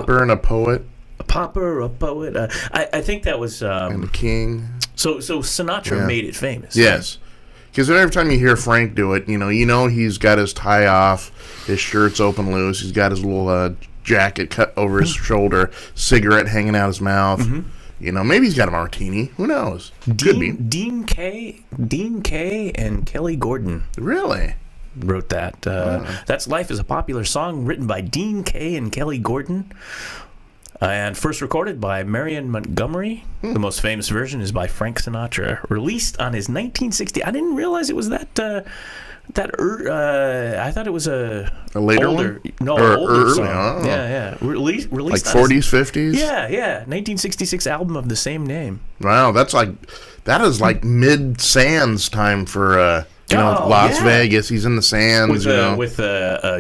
pauper and a poet. A pauper, a poet. I think that was... and a king. So Sinatra made it famous. Yes. Because every time you hear Frank do it, you know he's got his tie off, his shirt's open loose, he's got his little jacket cut over his shoulder, cigarette hanging out his mouth. Mm-hmm. Maybe he's got a martini. Who knows? Could be. Dean Kaye and Kelly Gordon. Really? Wrote that. That's Life is a popular song written by Dean Kaye and Kelly Gordon. And first recorded by Marion Montgomery. The most famous version is by Frank Sinatra. Released on his 1960... I didn't realize it was I thought it was a later older, one? No, or older early, song. oh. Yeah. Released like 40s, 50s? Yeah. 1966 album of the same name. Wow, that is like mid-Sands time for... Las Vegas. He's in the Sands. With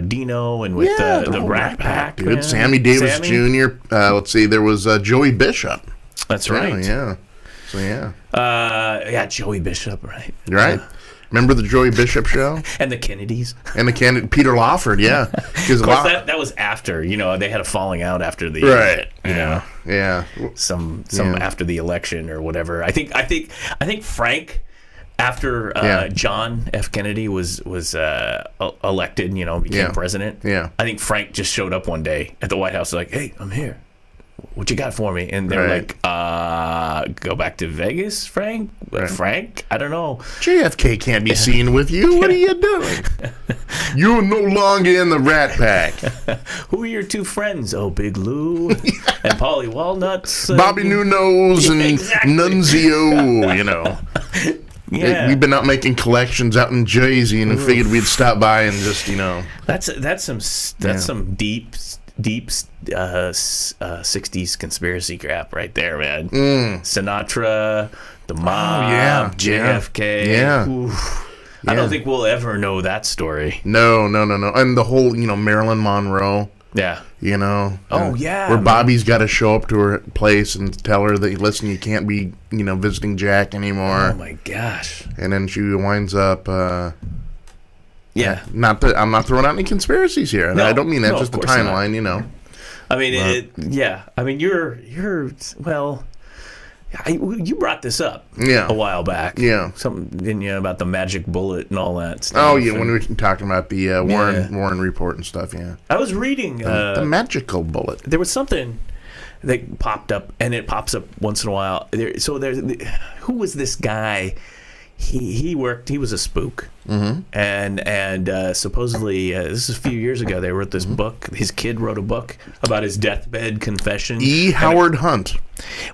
Dino and with the Rat Pack. Dude, man. Sammy Davis Jr. Let's see. There was Joey Bishop. That's right. Yeah. So yeah. Joey Bishop. Right. Right. Remember the Joey Bishop show? And the Kennedys. And Peter Lawford. Yeah. Of course, that was after. They had a falling out after the. Right. Yeah. Some after the election or whatever. I think Frank. After John F. Kennedy was elected, became president. Yeah. I think Frank just showed up one day at the White House, like, "Hey, I'm here. What you got for me?" And they're like, "Go back to Vegas, Frank. Frank, I don't know. JFK can't be seen with you. What are you doing? You're no longer in the Rat Pack. Who are your two friends? Oh, Big Lou and Polly Walnuts, Bobby New Nose and Nunzio. Yeah. We've been out making collections out in Jersey, and figured we'd stop by and just, That's some deep 60s conspiracy crap right there, man. Sinatra, the mob, JFK. Yeah. I don't think we'll ever know that story. No. And the whole, Marilyn Monroe. Yeah. Where Bobby's got to show up to her place and tell her that, listen, you can't be, visiting Jack anymore. Oh, my gosh. And then she winds up, I'm not throwing out any conspiracies here. No, I don't mean that, just the timeline, I mean, you're well... You brought this up a while back. Yeah. Something, didn't you, about the magic bullet and all that stuff. Oh, yeah, when we were talking about the Warren report and stuff, yeah. I was reading... the magical bullet. There was something that popped up, and it pops up once in a while. Who was this guy? He was a spook. Mm-hmm. And supposedly, this is a few years ago, they wrote this book. His kid wrote a book about his deathbed confession. E. Howard Hunt.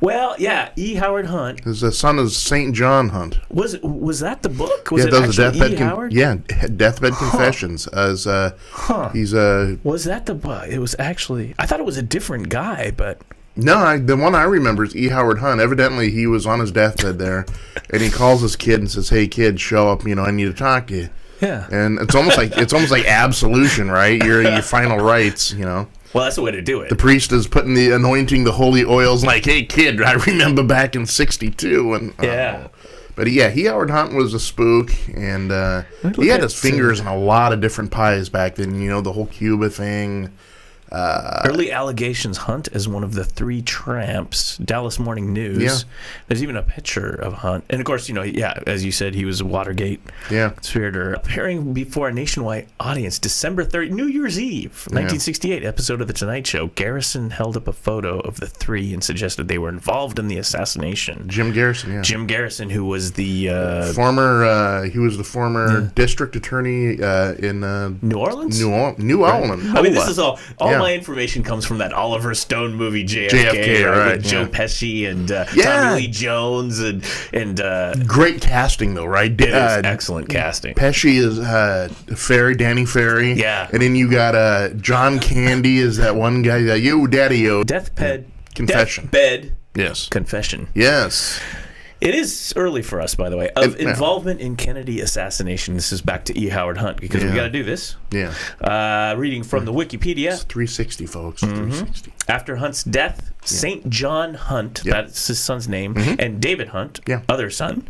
Well, yeah, E. Howard Hunt. His son is St. John Hunt. Was that the book? Was it actually E. Howard? Deathbed Confessions. Was that the book? It was actually... I thought it was a different guy, but... No, the one I remember is E. Howard Hunt. Evidently, he was on his deathbed there, and he calls his kid and says, "Hey, kid, show up. I need to talk to you." Yeah. And it's almost like absolution, right? Your final rites, Well, that's the way to do it. The priest is putting anointing the holy oils, like, "Hey, kid, I remember back in '62." And but yeah, E. Howard Hunt was a spook, and he had his fingers in a lot of different pies back then. The whole Cuba thing. Early allegations Hunt as one of the three tramps. Dallas Morning News. Yeah. There's even a picture of Hunt. And of course, as you said, he was a Watergate conspirator. Appearing before a nationwide audience December 30th, New Year's Eve, 1968, episode of The Tonight Show. Garrison held up a photo of the three and suggested they were involved in the assassination. Jim Garrison, yeah. Jim Garrison, who was the former district attorney in New Orleans? New Orleans. I mean, this is all my information comes from that Oliver Stone movie JFK, right? With Joe Pesci and Tommy Lee Jones and great casting though, right? It is excellent casting. Pesci is Danny Ferry, and then you got John Candy is that one guy that Deathbed Confession. Deathbed Yes. Confession. Yes. It is early for us, by the way, of involvement in Kennedy assassination. This is back to E. Howard Hunt, because we got to do this. Yeah. Reading from the Wikipedia. It's 360, folks. Mm-hmm. 360. After Hunt's death, St. John Hunt, that's his son's name, and David Hunt, other son,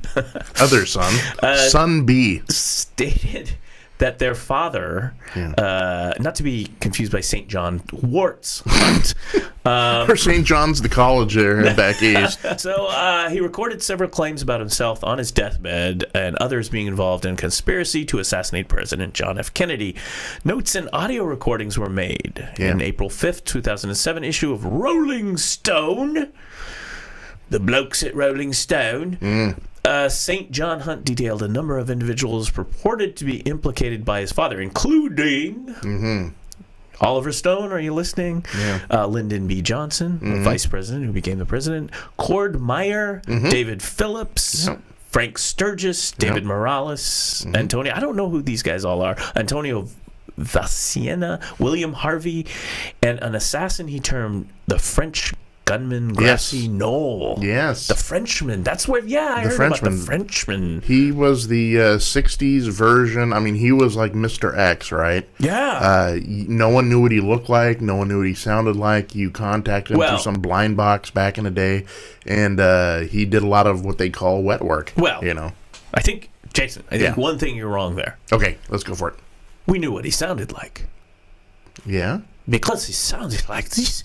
Son B, stated that their father, not to be confused by St. John Wart's Hunt. Or St. John's the college there back east. So he recorded several claims about himself on his deathbed and others being involved in a conspiracy to assassinate President John F. Kennedy. Notes and audio recordings were made in April 5th, 2007 issue of Rolling Stone. The blokes at Rolling Stone. St. John Hunt detailed a number of individuals purported to be implicated by his father, including Oliver Stone, are you listening? Yeah. Lyndon B. Johnson, the vice president who became the president. Cord Meyer, David Phillips, Frank Sturgis, David Morales, Antonio. I don't know who these guys all are. Antonio Vacina, William Harvey, and an assassin he termed the French gunman Grassy Knoll. Yes. The Frenchman. That's where, I heard about the Frenchman. He was the 60s version. I mean, he was like Mr. X, right? Yeah. No one knew what he looked like. No one knew what he sounded like. You contacted him through some blind box back in the day. And he did a lot of what they call wet work. Well, you know. I think, Jason, one thing you're wrong there. Okay, let's go for it. We knew what he sounded like. Yeah? Because he sounded like this.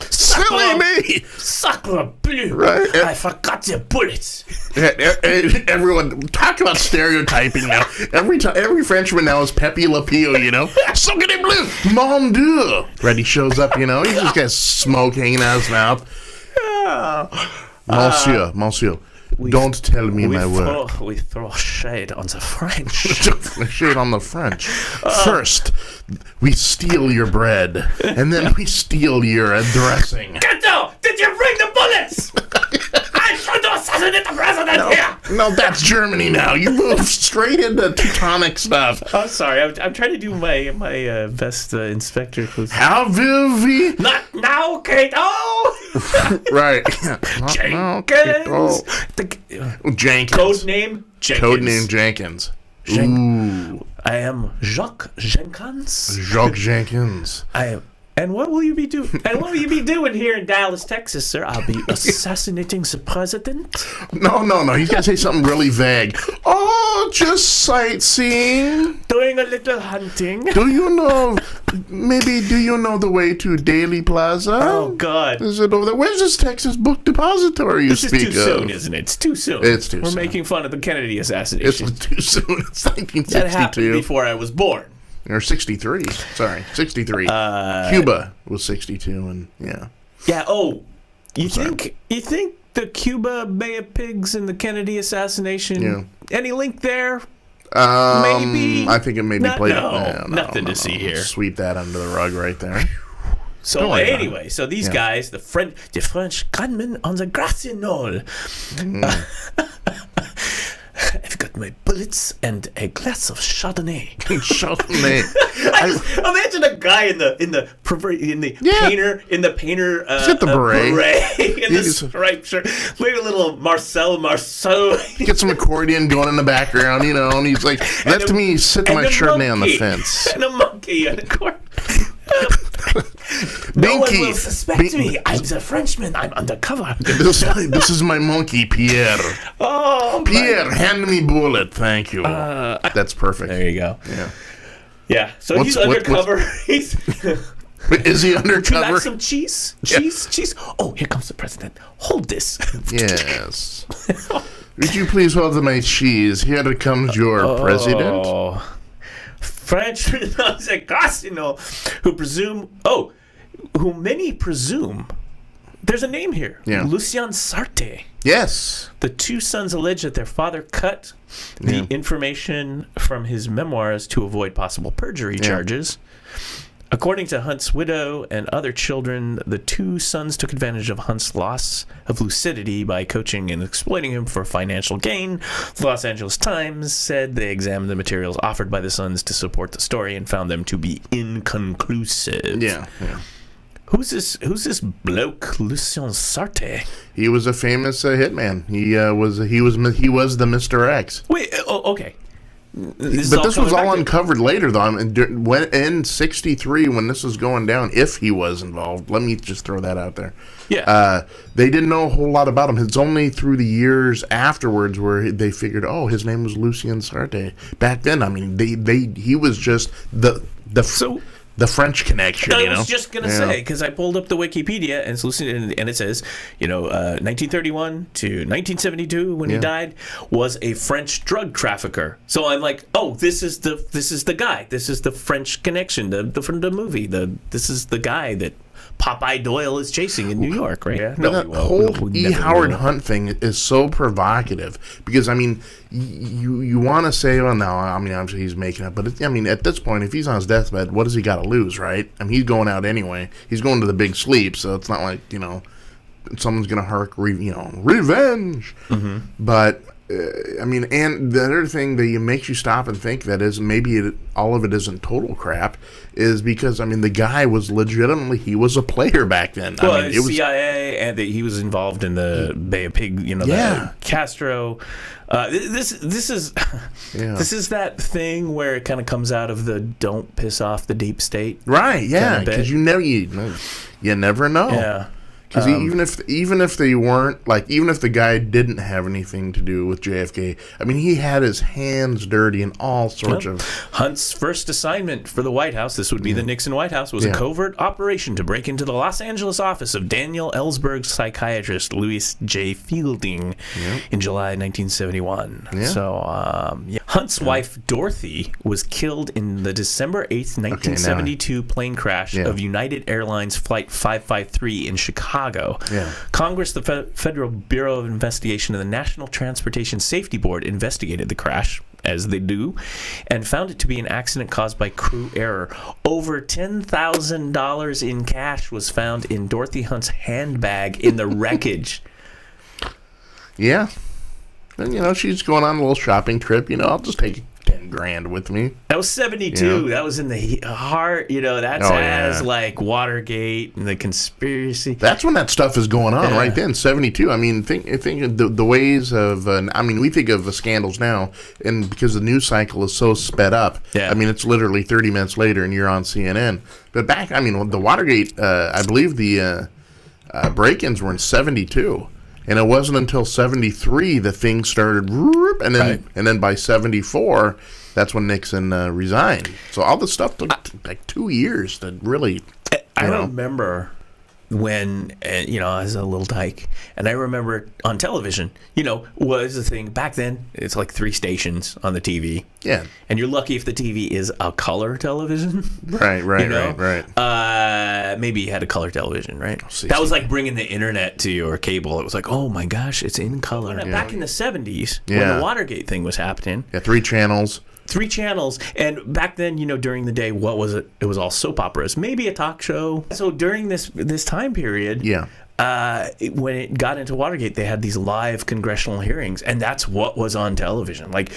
Silly me! Sacre bleu! Right? I forgot the bullets. Everyone, talk about stereotyping now. Every Frenchman now is Pepe Le Pew, you know? Sacre bleu! Mon Dieu! Right, he shows up, you know? He just got smoke hanging out of his mouth. Monsieur. Don't tell me my word. We throw shade on the French. Shade on the French. First, we steal your bread, and then we steal your dressing. Gato, did you bring the bullets? I tried to assassinate the president here. No, that's Germany now. You move straight into Teutonic stuff. I'm sorry. I'm trying to do my best inspector. How will we? Not now, Kato. Right. Jenkins. Jenkins. Codename Jenkins. Ooh. I am Jacques Jenkins. Jacques Jenkins. And what will you be doing? And what will you be doing here in Dallas, Texas, sir? I'll be assassinating the president. No. He's got to say something really vague. Oh, just sightseeing. Doing a little hunting. Do you know the way to Daly Plaza? Oh, God. Is it over there? Where's this Texas Book Depository you speak of? It's too soon, isn't it? It's too soon. It's too soon. We're making fun of the Kennedy assassination. It's too soon. It's 1962. That happened before I was born. Or 63. Sorry, 63. Cuba was 62, and yeah. Yeah. Oh, you think the Cuba Bay of Pigs and the Kennedy assassination? Yeah. Any link there? Maybe. I think it may be played. Nothing to see here. Sweep that under the rug right there. So anyway, these guys, the French gunmen on the Grassy Knoll. I've got my bullets and a glass of Chardonnay. Imagine a guy in the painter. He's got the beret. In the striped shirt. Maybe a little Marcel. Get some accordion going in the background, you know, and he's like, let me sit my Chardonnay on the fence. And a monkey on the court. No one will suspect me. I'm the Frenchman. I'm undercover. This is my monkey, Pierre. Oh, Pierre, hand me bullet. Thank you. That's perfect. There you go. Yeah. So he's undercover. Is he undercover? Would you like some cheese? Cheese. Oh, here comes the president. Hold this. Yes. Would you please hold my cheese? Here comes your president. Frenchman on the casino who many presume, there's a name here. Yeah. Lucien Sartre. Yes. The two sons allege that their father cut the information from his memoirs to avoid possible perjury charges. According to Hunt's widow and other children, the two sons took advantage of Hunt's loss of lucidity by coaching and exploiting him for financial gain. The Los Angeles Times said they examined the materials offered by the sons to support the story and found them to be inconclusive. Yeah. Who's this bloke, Lucien Sartre? He was a famous hitman. He was the Mr. X. Wait, okay. But this was all uncovered later, though. I mean, when in '63, when this was going down, if he was involved, let me just throw that out there. Yeah. They didn't know a whole lot about him. It's only through the years afterwards where they figured, oh, his name was Lucien Sarte. Back then, I mean, he was just the French connection. I was just gonna say, because I pulled up the Wikipedia and it's Lucien, and it says, 1931 to 1972 when he died, was a French drug trafficker. So I'm like, oh, this is the guy. This is the French connection. From the movie. This is the guy that Popeye Doyle is chasing in New York, right? Yeah. That whole E. Howard Hunt thing is so provocative because, I mean, you want to say, well, no, I mean, obviously he's making it, but I mean, at this point, if he's on his deathbed, what does he got to lose, right? I mean, he's going out anyway. He's going to the big sleep, so it's not like, someone's going to revenge. Mm-hmm. But, I mean, and the other thing that makes you stop and think that is maybe all of it isn't total crap is because, I mean, the guy was legitimately, he was a player back then. Well, I mean, it was CIA, and he was involved in the Bay of Pig, the Castro. This is that thing where it kind of comes out of the don't piss off the deep state. Right, yeah, because you never know. Yeah. Because even if they weren't, like, even if the guy didn't have anything to do with JFK, I mean, he had his hands dirty in all sorts of... Hunt's first assignment for the White House, this would be the Nixon White House, was a covert operation to break into the Los Angeles office of Daniel Ellsberg's psychiatrist Louis J. Fielding in July 1971. Yeah. So, Hunt's wife, Dorothy, was killed in the December 8th, 1972 plane crash of United Airlines Flight 553 in Chicago. Congress, the Federal Bureau of Investigation, and the National Transportation Safety Board investigated the crash, as they do, and found it to be an accident caused by crew error. Over $10,000 in cash was found in Dorothy Hunt's handbag in the wreckage. Yeah. And, she's going on a little shopping trip. I'll just take $10,000 with me. That was 72. That was in the heart. That's like Watergate and the conspiracy. That's when that stuff is going on right then. 72. I mean, think the ways of. We think of the scandals now, and because the news cycle is so sped up. Yeah. I mean, it's literally 30 minutes later, and you're on CNN. But back, the Watergate. I believe the break-ins were in 72. And it wasn't until 73 that things started, and then by 74, that's when Nixon resigned. So all this stuff took like 2 years to really. I remember when, I was a little dyke, and I remember on television, was the thing back then. It's like 3 stations on the TV. Yeah, and you're lucky if the TV is a color television. Right. Maybe you had a color television, right? That was like bringing the internet to your cable. It was like, oh my gosh, it's in color. Back in the 70s, when the Watergate thing was happening. Yeah, 3 channels. 3 channels, and back then, during the day, what was it? It was all soap operas, maybe a talk show. So during this time period, when it got into Watergate, they had these live congressional hearings, and that's what was on television. Like,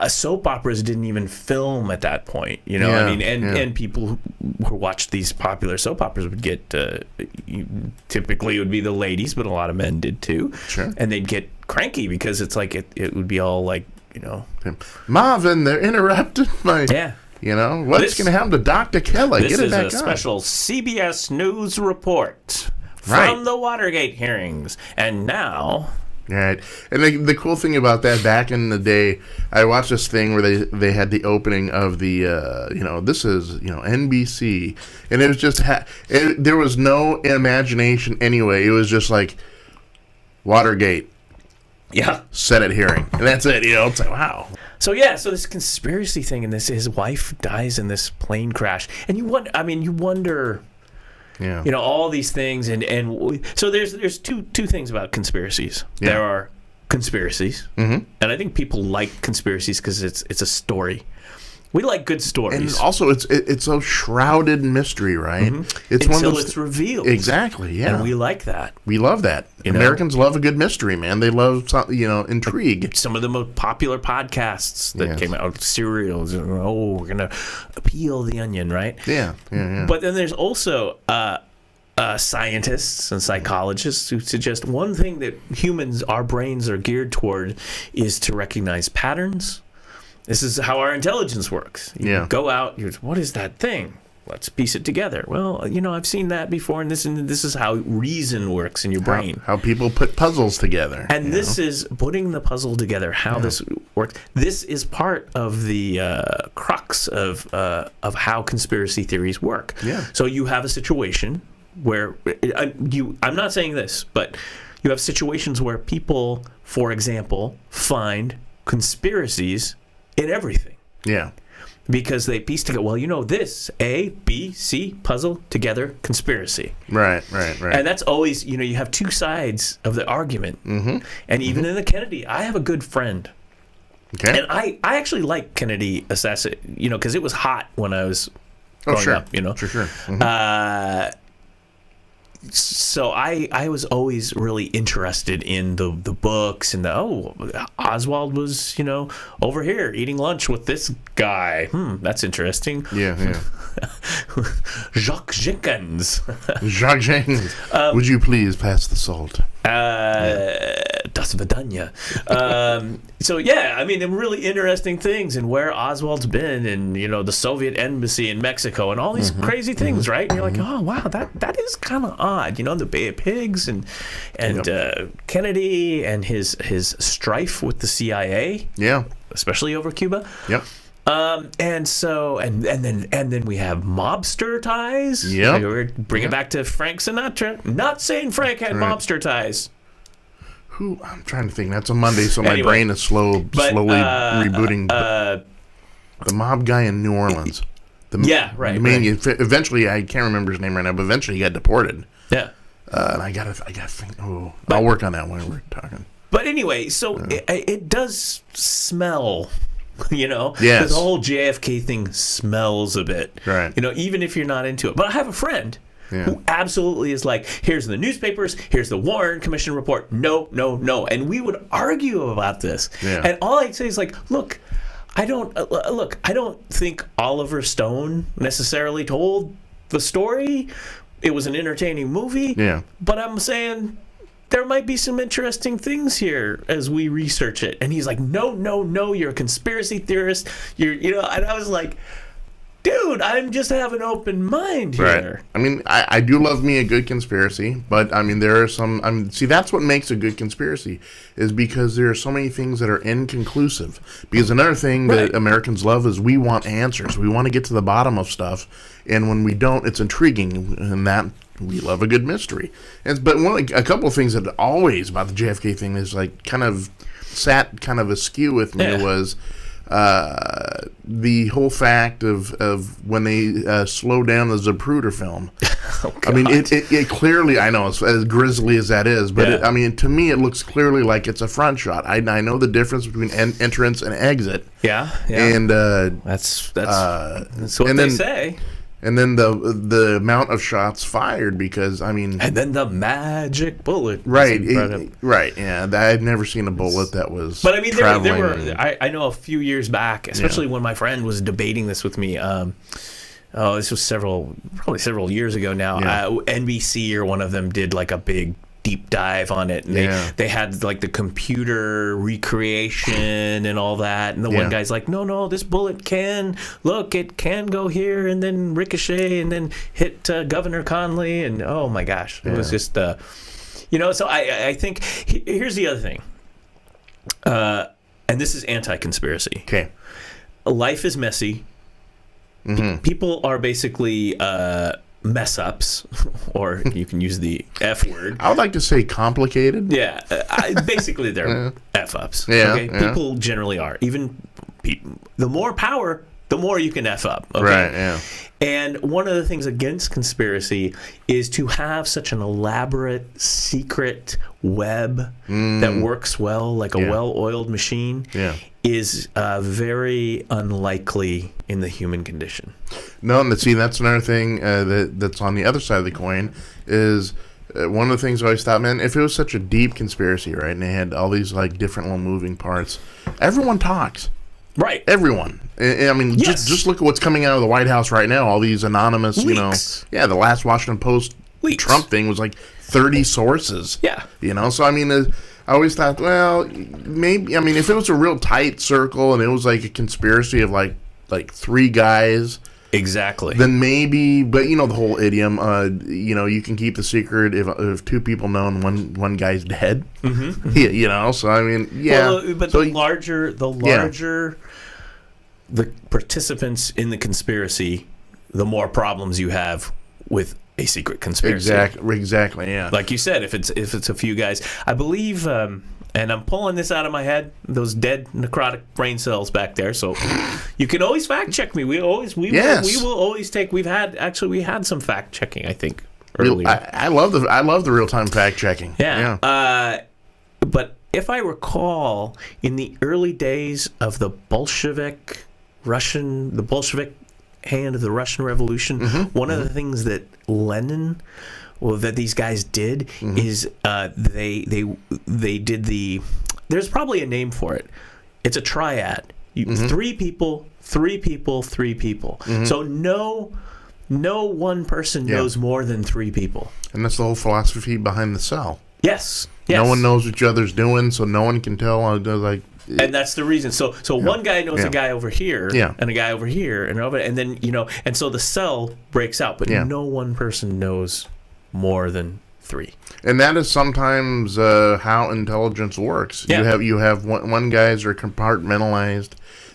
soap operas didn't even film at that point, and people who watched these popular soap operas would get, typically it would be the ladies, but a lot of men did too. Sure. And they'd get cranky because it's like, it would be all like, Marvin, they're interrupted by... Yeah. What's going to happen to Dr. Kelly? Get it back on. This is a special CBS News report from the Watergate hearings. And now... Right. And the cool thing about that, back in the day, I watched this thing where they had the opening of the, this is, NBC. And it was just... there was no imagination anyway. It was just like, Watergate. Yeah. Senate hearing. And that's it. It's like, wow. So this conspiracy thing, and his wife dies in this plane crash. And you wonder, all these things. And so there's two things about conspiracies. Yeah. There are conspiracies. Mm-hmm. And I think people like conspiracies because it's a story. We like good stories. And also, it's so shrouded in mystery, right? Mm-hmm. Until it's revealed. Exactly, yeah. And we like that. We love that. Americans love a good mystery, man. They love, intrigue. Like some of the most popular podcasts that came out, serials. We're going to peel the onion, right? Yeah. But then there's also scientists and psychologists who suggest one thing that our brains are geared toward is to recognize patterns This is how our intelligence works. You go out, what is that thing? Let's piece it together. Well, I've seen that before, and this is how reason works in your brain. How people put puzzles together. And this is putting the puzzle together, how this works. This is part of the crux of how conspiracy theories work. Yeah. So you have a situation where, I'm not saying this, but you have situations where people, for example, find conspiracies in everything. Yeah. Because they piece together, this A, B, C, puzzle together, conspiracy. Right. And that's always, you have two sides of the argument. Mm-hmm. And even in the Kennedy, I have a good friend. Okay. And I actually like Kennedy assassin, because it was hot when I was growing up, Sure. Mm-hmm. So I was always really interested in the books and Oswald was, over here eating lunch with this guy. That's interesting. Yeah. Jacques Jenkins. Jacques Jenkins. Would you please pass the salt? Das Vidanya. So really interesting things and where Oswald's been and the Soviet embassy in Mexico and all these crazy things, right? And you're like, oh wow, that is kind of odd. The Bay of Pigs and Kennedy and his strife with the CIA. Yeah. Especially over Cuba. Yep. And then we have mobster ties. Yeah. Bring it back to Frank Sinatra. Not saying Frank had mobster ties. Who? I'm trying to think. That's a Monday, so my brain is slowly rebooting. The mob guy in New Orleans. Eventually, I can't remember his name right now, but eventually he got deported. Yeah. And I gotta think. I'll work on that when we're talking. But anyway, so it does smell. Yes. The whole JFK thing smells a bit. Right. Even if you're not into it. But I have a friend who absolutely is like, here's the newspapers, here's the Warren Commission report. No. And we would argue about this. Yeah. And all I'd say is like, look, I don't think Oliver Stone necessarily told the story. It was an entertaining movie. Yeah. But I'm saying there might be some interesting things here as we research it. And he's like, no, you're a conspiracy theorist. And I was like, dude, I'm just have an open mind here. Right. I mean, I do love me a good conspiracy, but I mean, there are some. See, that's what makes a good conspiracy, is because there are so many things that are inconclusive. Because another thing that Americans love is we want answers. We want to get to the bottom of stuff, and when we don't, it's intriguing, and that we love a good mystery. But a couple of things that always about the JFK thing is like kind of sat kind of askew with me was. The whole fact of when they slow down the Zapruder film. I mean, it clearly, I know, it's as grisly as that is, but to me, it looks clearly like it's a front shot. I know the difference between entrance and exit. Yeah. And that's what they say. And then the amount of shots fired, because and then the magic bullet. Right, yeah. I'd never seen a bullet that was. But I mean, there were. I know a few years back, especially when my friend was debating this with me. This was probably several years ago now. Yeah. NBC or one of them did like a big deep dive on it, and they had like the computer recreation and all that, and the one guy's like, no, this bullet can go here and then ricochet and then hit Governor Conley, and oh my gosh, it was just so I think here's the other thing, and this is anti-conspiracy. Okay. Life is messy. Mm-hmm. People are basically mess ups, or you can use the F word. I would like to say complicated. Yeah, basically they're F ups. Yeah, okay? People generally are. Even the more power, the more you can F up. Okay? Right. Yeah. And one of the things against conspiracy is to have such an elaborate secret web that works well, like a well-oiled machine. Yeah. Is very unlikely in the human condition. No, and see, that's another thing that's on the other side of the coin is one of the things I always thought, man, if it was such a deep conspiracy, right, and they had all these like different little moving parts, everyone talks. Right. Everyone. I mean, just look at what's coming out of the White House right now, all these anonymous, leaks. The last Washington Post leaks. Trump thing was like 30 sources. Yeah. So I mean, I always thought, well, maybe, I mean, if it was a real tight circle and it was like a conspiracy of like 3 guys. Exactly. Then maybe, but the whole idiom, you can keep the secret if 2 people know and one guy's dead. Mm-hmm. So I mean, yeah. Well, but the larger the participants in the conspiracy, the more problems you have with a secret conspiracy. Exactly. Yeah. Like you said, if it's a few guys, I believe. And I'm pulling this out of my head, those dead necrotic brain cells back there. So you can always fact check me. We will always take. We had some fact checking, I think, earlier. I love the real time fact checking. Yeah. But if I recall, in the early days of the Bolshevik hand of the Russian Revolution, one of the things that that these guys did is they did there's probably a name for it. It's a triad. 3 people, 3 people, 3 people. So no one person knows more than 3 people. And that's the whole philosophy behind the cell. Yes. No one knows what each other's doing, so no one can tell. And that's the reason. So one guy knows a guy over here, and a guy over here, and then and so the cell breaks out, but no one person knows more than 3. And that is sometimes how intelligence works. Yeah. You have one guys are compartmentalized.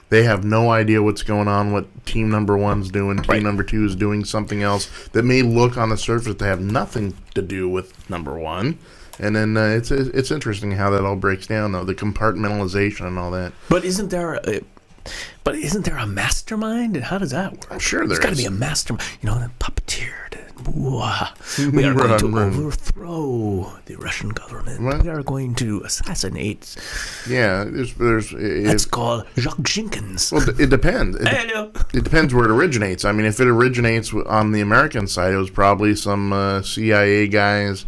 They have no idea what's going on, what team number 1's doing. Team number 2 is doing something else that may look on the surface to have nothing to do with number 1. And then it's interesting how that all breaks down, though, the compartmentalization and all that. But isn't there a mastermind? And how does that work? I'm sure there's got to be a mastermind. A puppeteer. We are going to overthrow the Russian government. Well, we are going to assassinate. Yeah, That's called Jacques Jenkins. Well, it depends. It depends where it originates. I mean, if it originates on the American side, it was probably some CIA guys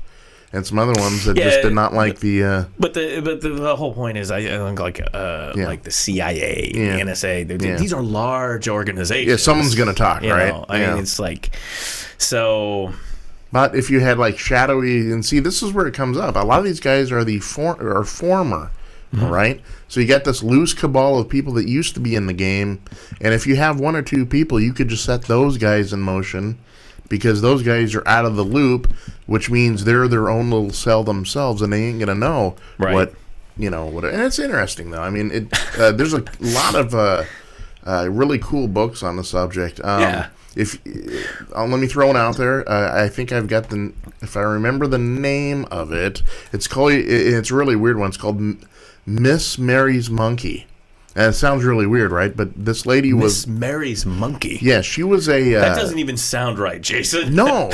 and some other ones that just did not like the. But the whole point is, I think like the CIA, the NSA. These are large organizations. Yeah, someone's going to talk, right? I mean, it's like so. But if you had like shadowy, and see, this is where it comes up. A lot of these guys are former. All right, so you got this loose cabal of people that used to be in the game, and if you have 1 or 2 people, you could just set those guys in motion, because those guys are out of the loop, which means they're their own little cell themselves, and they ain't gonna know what. And it's interesting though. I mean, there's a lot of really cool books on the subject. If let me throw one out there. I think I've got if I remember the name of it, it's a really weird one. It's called Miss Mary's Monkey. And it sounds really weird, right? But this lady was... Miss Mary's Monkey. Yeah, she was a... that doesn't even sound right, Jason. No.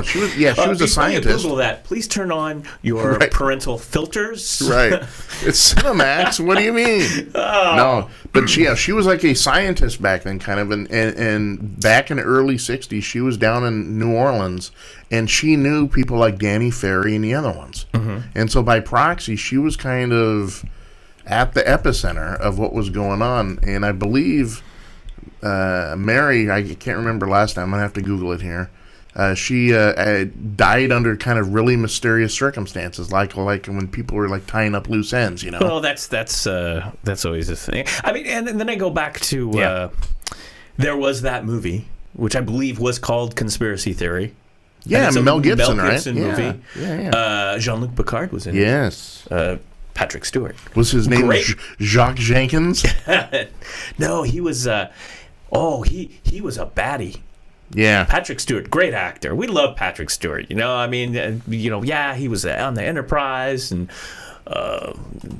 She was a scientist. Google that. Please turn on your parental filters. Right. It's Cinemax. What do you mean? Oh. No. But she was like a scientist back then, kind of. And back in the early 60s, she was down in New Orleans, and she knew people like Danny Ferry and the other ones. And so by proxy, she was kind of at the epicenter of what was going on. And I believe Mary, I can't remember last time, I'm going to have to Google it here. She died under kind of really mysterious circumstances, like when people were like tying up loose ends, Well, that's always a thing. I mean, and then I go back to there was that movie, which I believe was called Conspiracy Theory. Yeah, Mel Gibson, right? Mel Gibson movie. Yeah. Jean-Luc Picard was in it. Yes. Patrick Stewart. Was his name Jacques Jenkins? No, he was. He was a baddie. Yeah. Patrick Stewart, great actor. We love Patrick Stewart. I mean, he was on the Enterprise and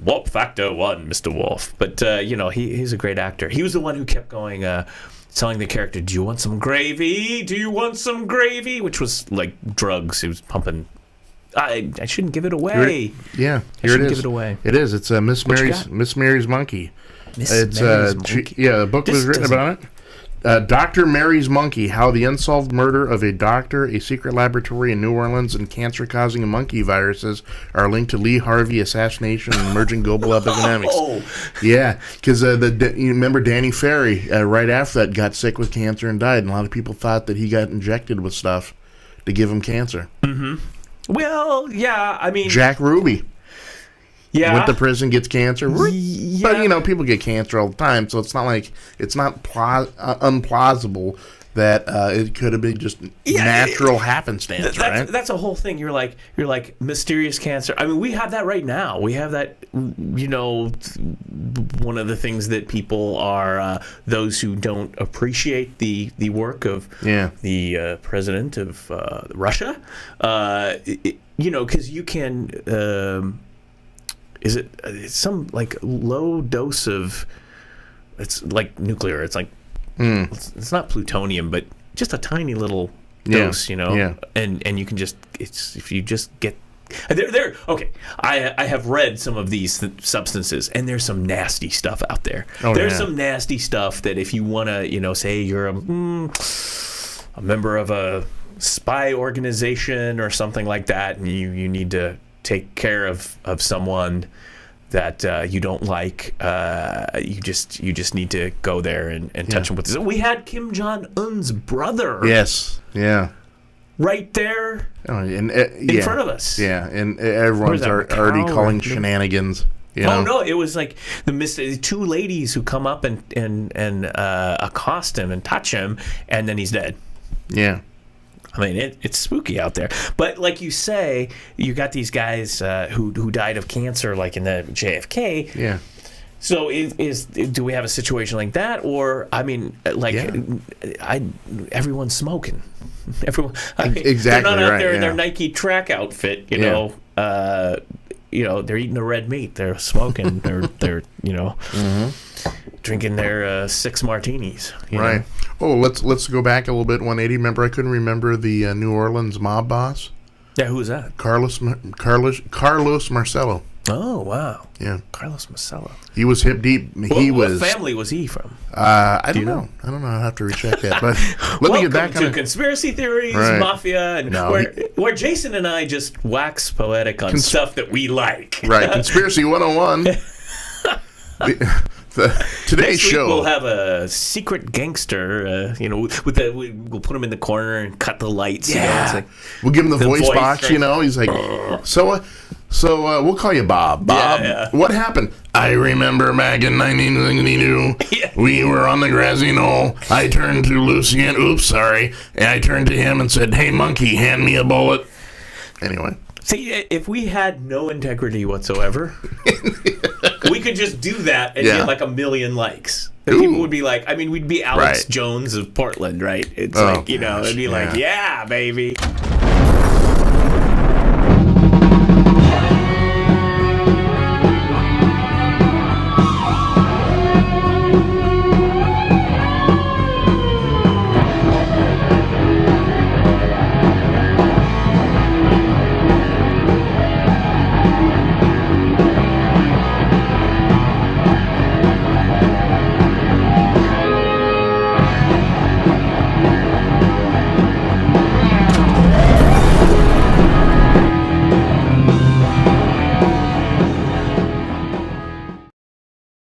Warp Factor 1, Mr. Wolf. But he's a great actor. He was the one who kept going, telling the character, "Do you want some gravy? Do you want some gravy?" Which was like drugs. He was pumping. I shouldn't give it away. Here it is. Give it away. It is. It's Miss Mary's Monkey. Miss Mary's Monkey. The book was written about it. Dr. Mary's Monkey: How the Unsolved Murder of a Doctor, a Secret Laboratory in New Orleans, and Cancer-Causing Monkey Viruses are linked to Lee Harvey assassination and emerging global epidemics. Yeah, because you remember Danny Ferry, right after that, got sick with cancer and died, and a lot of people thought that he got injected with stuff to give him cancer. Well, yeah, I mean, Jack Ruby yeah, went to prison, gets cancer. Yeah. But people get cancer all the time, so it's not like it's not unplausible that it could have been just natural happenstance, right? That's a whole thing. You're like mysterious cancer. I mean, we have that right now. We have that. One of the things that people are those who don't appreciate the work of the president of Russia. Because you can. Is it some like low dose of? It's like nuclear. It's like. It's not plutonium, but just a tiny little dose, and you can just if you just get there. Okay, I have read some of these substances, and there's some nasty stuff out there. There's some nasty stuff that if you want to, say you're a member of a spy organization or something like that, and you need to take care of someone that you don't like, you just need to go there and touch him with this. We had Kim Jong-un's brother. Yes. Yeah. Right there in front of us. Yeah, and everyone's already calling shenanigans. No, it was like the two ladies who come up and accost him and touch him, and then he's dead. Yeah. I mean, it's spooky out there. But like you say, you got these guys who died of cancer, like in the JFK. Yeah. So do we have a situation like that? Or, I mean, everyone's smoking. Exactly. They're not out there in their Nike track outfit, they're eating the red meat. They're smoking. they're drinking their 6 martinis. Right. Oh, let's go back a little bit. 180. Remember, I couldn't remember the New Orleans mob boss. Yeah, who was that? Carlos Marcello. Oh, wow. Yeah. Carlos Marcello. He was hip deep. What family was he from? I don't know. I don't know. I'll have to recheck that. But let me get back to conspiracy theories, mafia, and where Jason and I just wax poetic on stuff that we like. Right. Conspiracy 101. Today's show. We'll have a secret gangster. We'll put him in the corner and cut the lights. Yeah. We'll give him the voice box. He's like, so we'll call you Bob. Bob, what happened? I remember back in 1992, we were on the grassy knoll. I turned to Lucien. Oops, sorry. And I turned to him and said, "Hey, monkey, hand me a bullet." Anyway. See, if we had no integrity whatsoever, we could just do that and get like 1 million likes. And people would be like, we'd be Alex Jones of Portland, right? It's it'd be like, yeah, baby.